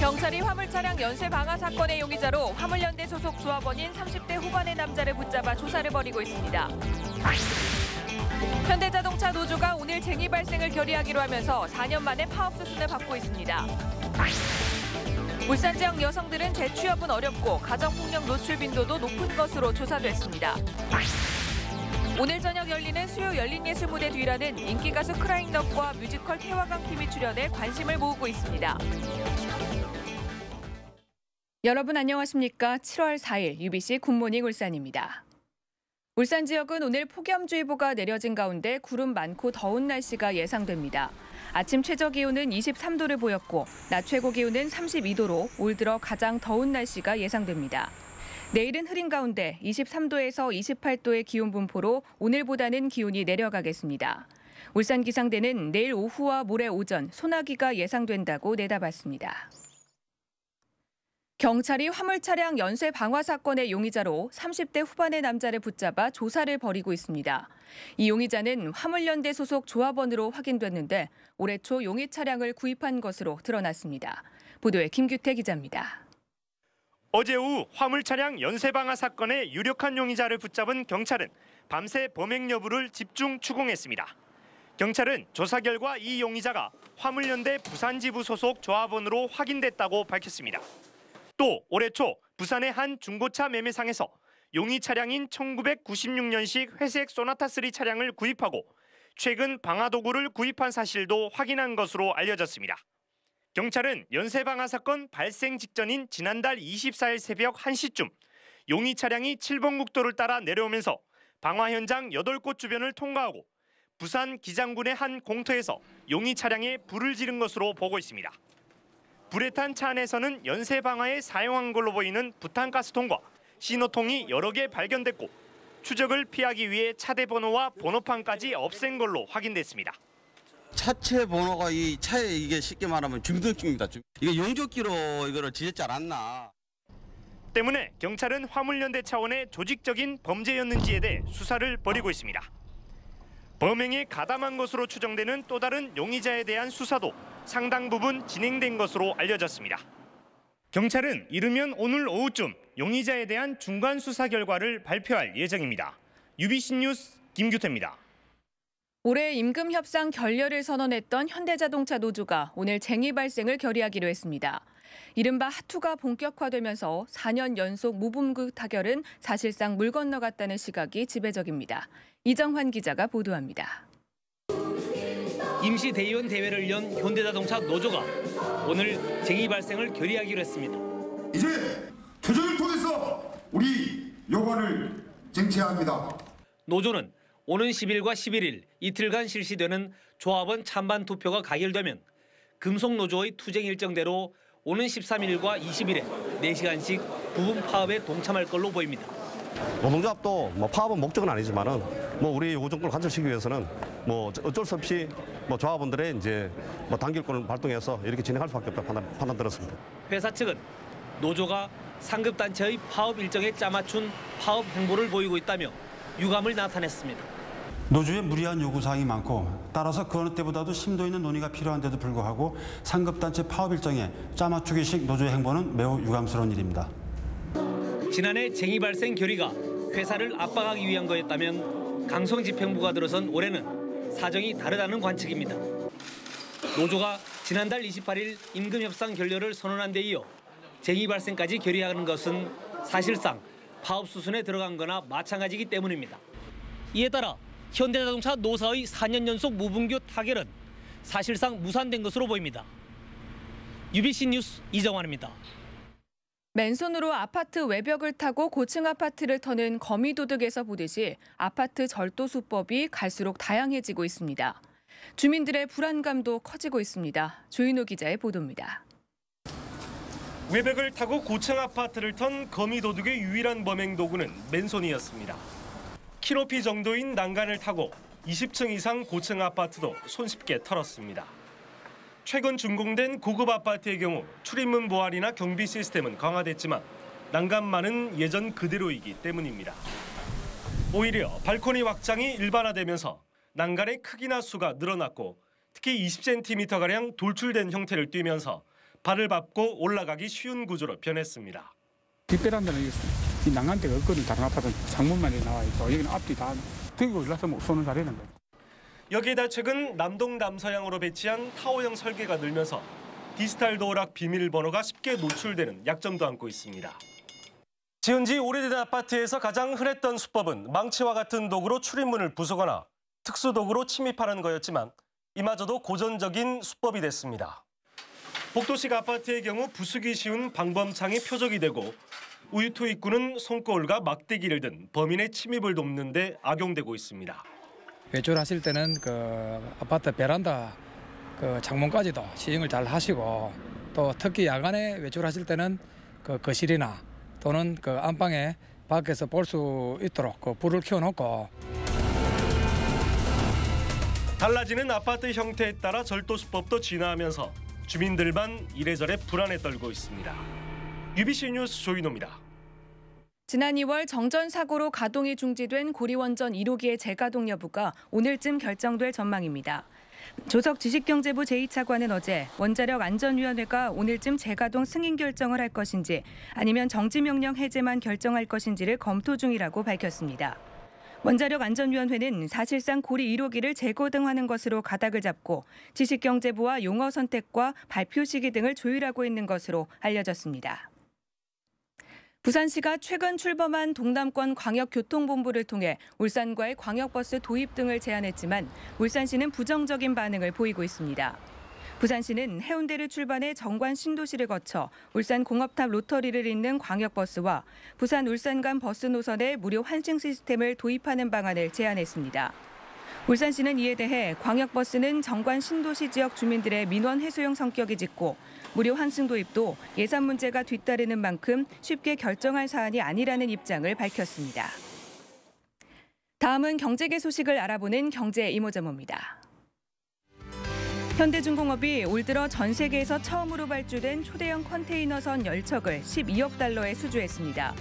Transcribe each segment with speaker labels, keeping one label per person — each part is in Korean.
Speaker 1: 경찰이 화물차량 연쇄 방화 사건의 용의자로 화물연대 소속 조합원인 30대 후반의 남자를 붙잡아 조사를 벌이고 있습니다. 현대자동차 노조가 오늘 쟁의 발생을 결의하기로 하면서 4년 만에 파업 수순을 밟고 있습니다. 울산 지역 여성들은 재취업은 어렵고 가정폭력 노출 빈도도 높은 것으로 조사됐습니다. 오늘 저녁 열리는 수요 열린예술무대 뒤라는 인기 가수 크라잉넛과 뮤지컬 태화강 팀이 출연해 관심을 모으고 있습니다. 여러분 안녕하십니까? 7월 4일 UBC 굿모닝 울산입니다. 울산 지역은 오늘 폭염주의보가 내려진 가운데 구름 많고 더운 날씨가 예상됩니다. 아침 최저 기온은 23도를 보였고 낮 최고 기온은 32도로 올 들어 가장 더운 날씨가 예상됩니다. 내일은 흐린 가운데 23도에서 28도의 기온 분포로 오늘보다는 기온이 내려가겠습니다. 울산기상대는 내일 오후와 모레 오전 소나기가 예상된다고 내다봤습니다. 경찰이 화물차량 연쇄 방화 사건의 용의자로 30대 후반의 남자를 붙잡아 조사를 벌이고 있습니다. 이 용의자는 화물연대 소속 조합원으로 확인됐는데 올해 초 용의 차량을 구입한 것으로 드러났습니다. 보도에 김규태 기자입니다.
Speaker 2: 어제 오후 화물차량 연쇄 방화 사건의 유력한 용의자를 붙잡은 경찰은 밤새 범행 여부를 집중 추궁했습니다. 경찰은 조사 결과 이 용의자가 화물연대 부산지부 소속 조합원으로 확인됐다고 밝혔습니다. 또 올해 초 부산의 한 중고차 매매상에서 용의 차량인 1996년식 회색 소나타3 차량을 구입하고 최근 방화 도구를 구입한 사실도 확인한 것으로 알려졌습니다. 경찰은 연쇄 방화 사건 발생 직전인 지난달 24일 새벽 1시쯤 용의 차량이 7번 국도를 따라 내려오면서 방화 현장 8곳 주변을 통과하고 부산 기장군의 한 공터에서 용의 차량에 불을 지른 것으로 보고 있습니다. 불에 탄 차 안에서는 연쇄 방화에 사용한 걸로 보이는 부탄가스통과 신호통이 여러 개 발견됐고 추적을 피하기 위해 차대 번호와 번호판까지 없앤 걸로 확인됐습니다.
Speaker 3: 차체 번호가 이 차에 이게 쉽게 말하면 중등증입니다. 이게 용접기로 이거를 지었지 않았나.
Speaker 2: 때문에 경찰은 화물연대 차원의 조직적인 범죄였는지에 대해 수사를 벌이고 있습니다. 범행에 가담한 것으로 추정되는 또 다른 용의자에 대한 수사도 상당 부분 진행된 것으로 알려졌습니다. 경찰은 이르면 오늘 오후쯤 용의자에 대한 중간 수사 결과를 발표할 예정입니다. UBC 뉴스 김규태입니다.
Speaker 1: 올해 임금 협상 결렬을 선언했던 현대자동차 노조가 오늘 쟁의 발생을 결의하기로 했습니다. 이른바 하투가 본격화되면서 4년 연속 무분급 타결은 사실상 물 건너갔다는 시각이 지배적입니다. 이정환 기자가 보도합니다.
Speaker 4: 임시 대의원 대회를 연 현대자동차 노조가 오늘 쟁의 발생을 결의하기로 했습니다.
Speaker 5: 이제 투쟁을 통해서 우리 요구안을 쟁취해야 합니다.
Speaker 4: 노조는 오는 10일과 11일 이틀간 실시되는 조합원 찬반 투표가 가결되면 금속노조의 투쟁 일정대로 오는 13일과 20일에 4시간씩 부분 파업에 동참할 걸로 보입니다.
Speaker 6: 노동조합도 파업은 목적은 아니지만은 우리 요구 정권을 관철시키기 위해서는 어쩔 수 없이 조합원들의 이제 단결권을 발동해서 이렇게 진행할 수밖에 없다 판단 들었습니다.
Speaker 4: 회사 측은 노조가 상급 단체의 파업 일정에 짜맞춘 파업 행보를 보이고 있다며 유감을 나타냈습니다.
Speaker 7: 노조의 무리한 요구사항이 많고 따라서 그 어느 때보다도 심도 있는 논의가 필요한데도 불구하고 상급단체 파업 일정에 짜맞추기식 노조의 행보는 매우 유감스러운 일입니다.
Speaker 4: 지난해 쟁의 발생 결의가 회사를 압박하기 위한 거였다면 강성집행부가 들어선 올해는 사정이 다르다는 관측입니다. 노조가 지난달 28일 임금협상 결렬을 선언한 데 이어 쟁의 발생까지 결의하는 것은 사실상 파업 수순에 들어간 거나 마찬가지이기 때문입니다. 이에 따라 현대자동차 노사의 4년 연속 무분교 타결은 사실상 무산된 것으로 보입니다. UBC 뉴스 이정환입니다.
Speaker 1: 맨손으로 아파트 외벽을 타고 고층 아파트를 터는 거미도둑에서 보듯이 아파트 절도 수법이 갈수록 다양해지고 있습니다. 주민들의 불안감도 커지고 있습니다. 조인호 기자의 보도입니다.
Speaker 2: 외벽을 타고 고층 아파트를 턴 거미도둑의 유일한 범행 도구는 맨손이었습니다. 키높이 정도인 난간을 타고 20층 이상 고층 아파트도 손쉽게 털었습니다. 최근 준공된 고급 아파트의 경우 출입문 보안이나 경비 시스템은 강화됐지만 난간만은 예전 그대로이기 때문입니다. 오히려 발코니 확장이 일반화되면서 난간의 크기나 수가 늘어났고 특히 20cm가량 돌출된 형태를 띠면서
Speaker 8: 발을 밟고 올라가기 쉬운 구조로 변했습니다.
Speaker 9: 뒷베란다는 이 난간대가 없거든. 다른 아파트는 창문만이 나와 있고 여기는 앞뒤 다 들고 올라서 못 쏘는 자리는 거죠.
Speaker 8: 여기에다 최근 남동 남서향으로 배치한 타워형 설계가 늘면서 디지털 도어락 비밀번호가 쉽게 노출되는 약점도 안고 있습니다. 지은 지 오래된 아파트에서 가장 흔했던 수법은 망치와 같은 도구로 출입문을 부수거나 특수도구로 침입하는 거였지만 이마저도 고전적인 수법이 됐습니다. 복도식 아파트의 경우 부수기 쉬운 방범창이 표적이 되고 우유토 입구는 손거울과 막대기를 든 범인의 침입을 돕는 데 악용되고 있습니다.
Speaker 10: 외출하실 때는 그 아파트 베란다 그 창문까지도 시행을 잘 하시고 또 특히 야간에 외출하실 때는 그 거실이나 또는 그 안방에 밖에서 볼 수 있도록 그 불을 켜놓고
Speaker 8: 달라지는 아파트 형태에 따라 절도 수법도 진화하면서 주민들만 이래저래 불안에 떨고 있습니다. UBC 뉴스 조인호입니다.
Speaker 1: 지난 2월 정전 사고로 가동이 중지된 고리원전 1호기의 재가동 여부가 오늘쯤 결정될 전망입니다. 조석 지식경제부 제2차관은 어제 원자력안전위원회가 오늘쯤 재가동 승인 결정을 할 것인지 아니면 정지명령 해제만 결정할 것인지를 검토 중이라고 밝혔습니다. 원자력안전위원회는 사실상 고리 1호기를 재고등하는 것으로 가닥을 잡고 지식경제부와 용어 선택과 발표 시기 등을 조율하고 있는 것으로 알려졌습니다. 부산시가 최근 출범한 동남권 광역교통본부를 통해 울산과의 광역버스 도입 등을 제안했지만 울산시는 부정적인 반응을 보이고 있습니다. 부산시는 해운대를 출발해 정관 신도시를 거쳐 울산 공업탑 로터리를 잇는 광역버스와 부산 울산 간 버스 노선에 무료 환승 시스템을 도입하는 방안을 제안했습니다. 울산시는 이에 대해 광역버스는 정관 신도시 지역 주민들의 민원 해소용 성격이 짙고 무료 환승 도입도 예산 문제가 뒤따르는 만큼 쉽게 결정할 사안이 아니라는 입장을 밝혔습니다. 다음은 경제계 소식을 알아보는 경제 이모저모입니다. 현대중공업이 올 들어 전 세계에서 처음으로 발주된 초대형 컨테이너선 10척을 12억 달러에 수주했습니다.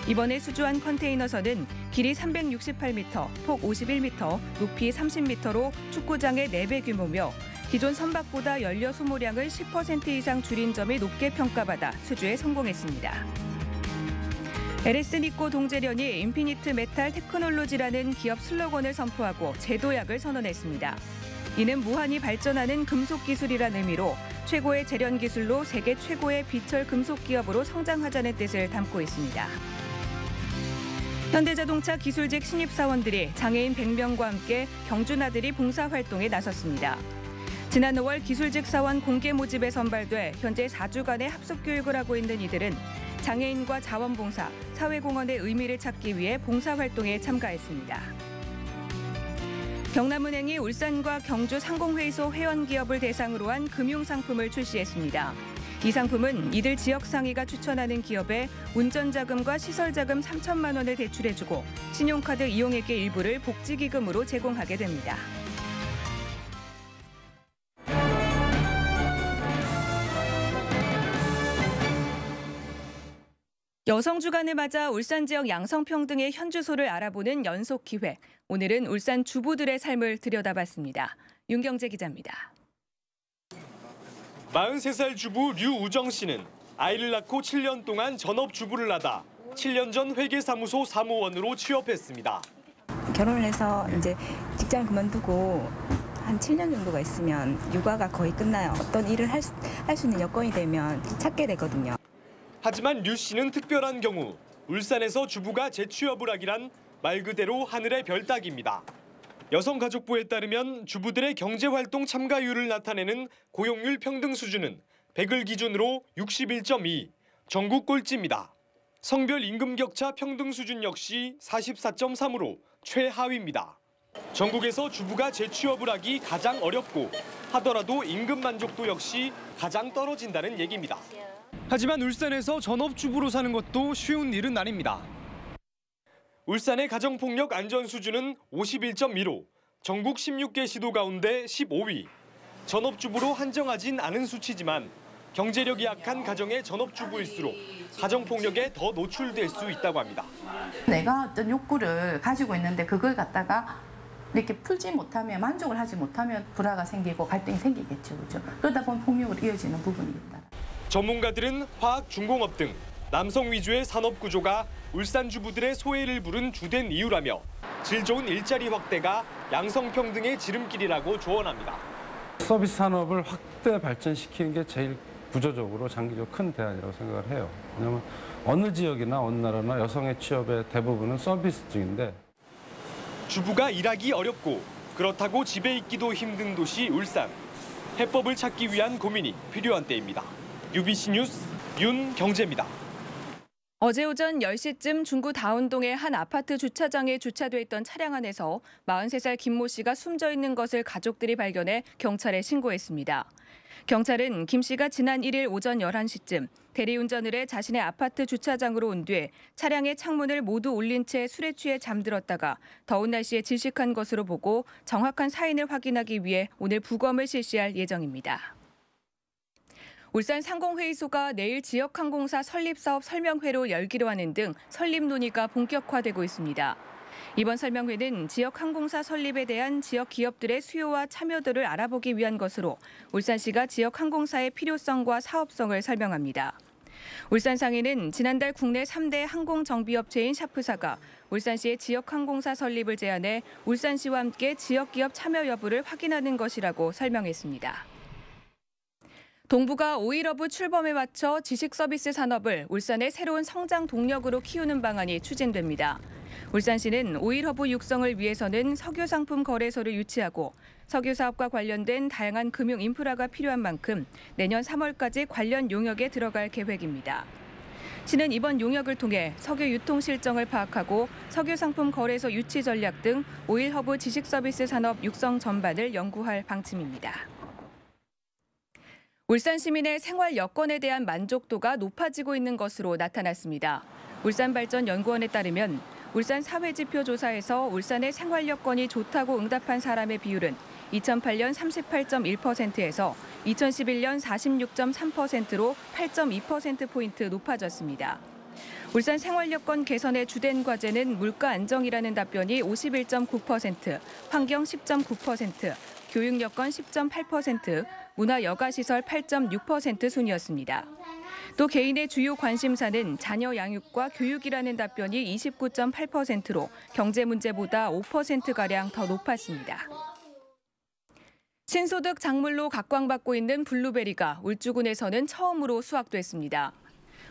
Speaker 1: 이번에 수주한 컨테이너선은 길이 368m, 폭 51m, 높이 30m로 축구장의 4배 규모며 기존 선박보다 연료 소모량을 10% 이상 줄인 점이 높게 평가받아 수주에 성공했습니다. LS니코 동재련이 인피니트 메탈 테크놀로지라는 기업 슬로건을 선포하고 제도약을 선언했습니다. 이는 무한히 발전하는 금속 기술이라는 의미로 최고의 재련 기술로 세계 최고의 비철 금속 기업으로 성장하자는 뜻을 담고 있습니다. 현대자동차 기술직 신입사원들이 장애인 100명과 함께 경주나들이 봉사활동에 나섰습니다. 지난 5월 기술직 사원 공개 모집에 선발돼 현재 4주간의 합숙교육을 하고 있는 이들은 장애인과 자원봉사, 사회공헌의 의미를 찾기 위해 봉사활동에 참가했습니다. 경남은행이 울산과 경주 상공회의소 회원기업을 대상으로 한 금융상품을 출시했습니다. 이 상품은 이들 지역 상위가 추천하는 기업에 운전자금과 시설자금 3천만 원을 대출해주고 신용카드 이용액의 일부를 복지기금으로 제공하게 됩니다. 여성 주간을 맞아 울산 지역 양성평등의 현주소를 알아보는 연속 기획. 오늘은 울산 주부들의 삶을 들여다봤습니다. 윤경재 기자입니다.
Speaker 8: 43살 주부 류우정 씨는 아이를 낳고 7년 동안 전업주부를 하다 7년 전 회계사무소 사무원으로 취업했습니다.
Speaker 11: 결혼을 해서 이제 직장을 그만두고 한 7년 정도가 있으면 육아가 거의 끝나요. 어떤 일을 할 수 있는 여건이 되면 찾게 되거든요.
Speaker 8: 하지만 류 씨는 특별한 경우 울산에서 주부가 재취업을 하기란 말 그대로 하늘의 별 따기입니다. 여성가족부에 따르면 주부들의 경제활동 참가율을 나타내는 고용률 평등 수준은 100을 기준으로 61.2, 전국 꼴찌입니다. 성별 임금 격차 평등 수준 역시 44.3으로 최하위입니다. 전국에서 주부가 재취업을 하기 가장 어렵고 하더라도 임금 만족도 역시 가장 떨어진다는 얘기입니다. 하지만 울산에서 전업주부로 사는 것도 쉬운 일은 아닙니다. 울산의 가정폭력 안전 수준은 51.2로 전국 16개 시도 가운데 15위. 전업주부로 한정하진 않은 수치지만 경제력이 약한 가정의 전업주부일수록 가정폭력에 더 노출될 수 있다고 합니다.
Speaker 12: 내가 어떤 욕구를 가지고 있는데 그걸 갖다가 이렇게 풀지 못하면, 만족을 하지 못하면 불화가 생기고 갈등이 생기겠죠. 그렇죠? 그러다 보면 폭력으로 이어지는 부분이 있다.
Speaker 8: 전문가들은 화학 중공업 등 남성 위주의 산업 구조가 울산 주부들의 소외를 부른 주된 이유라며 질 좋은 일자리 확대가 양성평등의 지름길이라고 조언합니다.
Speaker 13: 서비스 산업을 확대 발전시키는 게 제일 구조적으로 장기적으로 큰 대안이라고 생각을 해요. 왜냐하면 어느 지역이나 어느 나라나 여성의 취업의 대부분은 서비스직인데
Speaker 8: 주부가 일하기 어렵고 그렇다고 집에 있기도 힘든 도시 울산. 해법을 찾기 위한 고민이 필요한 때입니다. UBC 뉴스 윤경재입니다.
Speaker 1: 어제 오전 10시쯤 중구 다운동의 한 아파트 주차장에 주차돼 있던 차량 안에서 43살 김모 씨가 숨져 있는 것을 가족들이 발견해 경찰에 신고했습니다. 경찰은 김 씨가 지난 1일 오전 11시쯤 대리운전을 해 자신의 아파트 주차장으로 온 뒤에 차량의 창문을 모두 올린 채 술에 취해 잠들었다가 더운 날씨에 질식한 것으로 보고 정확한 사인을 확인하기 위해 오늘 부검을 실시할 예정입니다. 울산 상공회의소가 내일 지역항공사 설립사업 설명회로 열기로 하는 등 설립 논의가 본격화되고 있습니다. 이번 설명회는 지역항공사 설립에 대한 지역 기업들의 수요와 참여도를 알아보기 위한 것으로 울산시가 지역항공사의 필요성과 사업성을 설명합니다. 울산상인은 지난달 국내 3대 항공정비업체인 샤프사가 울산시의 지역항공사 설립을 제안해 울산시와 함께 지역기업 참여 여부를 확인하는 것이라고 설명했습니다. 동부가 오일허브 출범에 맞춰 지식서비스 산업을 울산의 새로운 성장 동력으로 키우는 방안이 추진됩니다. 울산시는 오일허브 육성을 위해서는 석유상품 거래소를 유치하고 석유사업과 관련된 다양한 금융 인프라가 필요한 만큼 내년 3월까지 관련 용역에 들어갈 계획입니다. 시는 이번 용역을 통해 석유 유통 실정을 파악하고 석유상품 거래소 유치 전략 등 오일허브 지식서비스 산업 육성 전반을 연구할 방침입니다. 울산 시민의 생활 여건에 대한 만족도가 높아지고 있는 것으로 나타났습니다. 울산발전연구원에 따르면 울산 사회지표 조사에서 울산의 생활 여건이 좋다고 응답한 사람의 비율은 2008년 38.1%에서 2011년 46.3%로 8.2%포인트 높아졌습니다. 울산 생활 여건 개선의 주된 과제는 물가 안정이라는 답변이 51.9%, 환경 10.9%, 교육 여건 10.8%, 문화 여가시설 8.6% 순이었습니다. 또 개인의 주요 관심사는 자녀 양육과 교육이라는 답변이 29.8%로 경제 문제보다 5%가량 더 높았습니다. 신소득 작물로 각광받고 있는 블루베리가 울주군에서는 처음으로 수확됐습니다.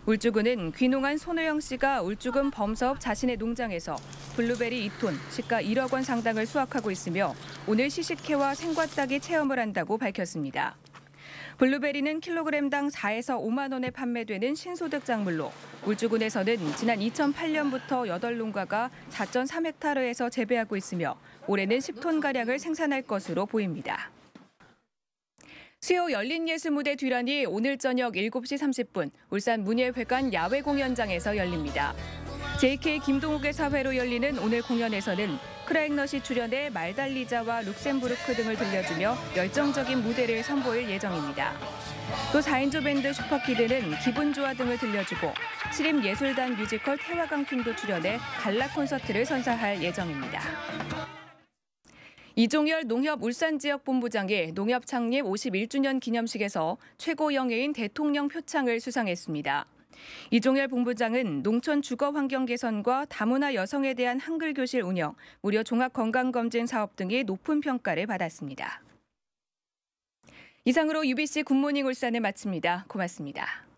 Speaker 1: 울주군은 귀농한 손호영 씨가 울주군 범사업 자신의 농장에서 블루베리 2톤, 시가 1억 원 상당을 수확하고 있으며 오늘 시식회와 생과 따기 체험을 한다고 밝혔습니다. 블루베리는 킬로그램당 4에서 5만 원에 판매되는 신소득 작물로 울주군에서는 지난 2008년부터 8농가가 4.3헥타르에서 재배하고 있으며 올해는 10톤가량을 생산할 것으로 보입니다. 수요 열린예술무대 뒤란이 오늘 저녁 7시 30분 울산 문예회관 야외공연장에서 열립니다. JK 김동욱의 사회로 열리는 오늘 공연에서는 크라잉넛이 출연해 말달리자와 룩셈부르크 등을 들려주며 열정적인 무대를 선보일 예정입니다. 또 4인조 밴드 슈퍼키드는 기분 좋아 등을 들려주고 시립예술단 뮤지컬 태화강팀도 출연해 갈라 콘서트를 선사할 예정입니다. 이종열 농협울산지역본부장이 농협 창립 51주년 기념식에서 최고 영예인 대통령 표창을 수상했습니다. 이종열 본부장은 농촌 주거 환경 개선과 다문화 여성에 대한 한글 교실 운영, 무료 종합 건강검진 사업 등이 높은 평가를 받았습니다. 이상으로 UBC 굿모닝 울산을 마칩니다. 고맙습니다.